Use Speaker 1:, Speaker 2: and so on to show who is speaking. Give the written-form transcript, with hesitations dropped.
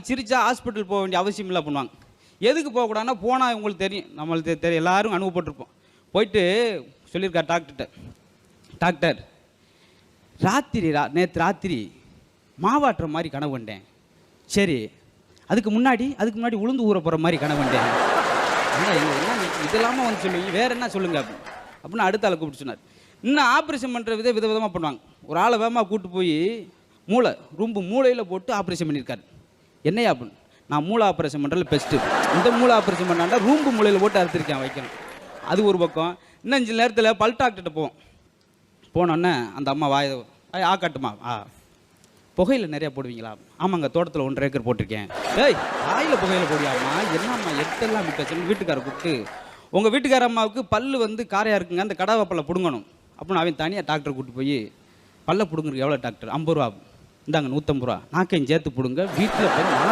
Speaker 1: சிரிச்சா ஹாஸ்பிட்டல் போக வேண்டிய அவசியம் இல்லை பண்ணுவாங்க. எதுக்கு போகக்கூடாதுன்னா போனால் உங்களுக்கு தெரியும், நம்மளுக்கு தெரியும், எல்லாரும் அனுபவப்பட்டிருப்போம். போயிட்டு சொல்லியிருக்கார் டாக்டர்கிட்ட, டாக்டர் நேற்று ராத்திரி மாவாட்டுற மாதிரி கனவு கண்டேன். சரி, அதுக்கு முன்னாடி உளுந்து ஊற போகிற மாதிரி கனவு கண்டேன். என்ன இதெல்லாமல் வந்து சொல்லுவீங்க, வேறு என்ன சொல்லுங்க அப்படின்னு அடுத்த ஆளை கூப்பிட்டு சொன்னார். இன்னும் ஆப்ரேஷன் பண்ணுற விதவிதமாக பண்ணுவாங்க. ஒரு ஆளை வேகமாக கூப்பிட்டு போய் மூளையில் போட்டு ஆப்ரேஷன் பண்ணியிருக்காரு. என்னையா அப்படின்னு, நான் மூளை ஆப்ரேஷன் பண்ணுறதுல பெஸ்ட்டு, இந்த மூளை ஆப்ரேஷன் பண்ணாண்டா மூளையில் போட்டு அறுத்திருக்கேன் வைக்கணும். அது ஒரு பக்கம். இன்னும் 5 நேரத்தில் பல் டாக்டர்கிட்ட போனோன்னே அந்த அம்மா காட்டுமா, புகையில் நிறையா போடுவீங்களா? ஆமாங்க, தோட்டத்தில் 1.5 ஏக்கர் போட்டிருக்கேன். வாயில் புகையில் போடுவாம்மா, என்னம்மா எட்டெல்லாம் விட்டு வீட்டுக்காரை கூப்பிட்டு, உங்கள் வீட்டுக்கார அம்மாவுக்கு பல்லு வந்து காரையாக இருக்குங்க, அந்த கடாவை பல்ல பிடுங்கணும் அப்படின்னு அவன் தனியாக டாக்டரை கூப்பிட்டு போய், பல்ல பிடுங்குறதுக்கு எவ்வளோ டாக்டர்? 50 ரூபா. இந்தாங்க 150 ரூபா, நாக்கையும் சேர்த்து பிடுங்க, வீட்டில் போய்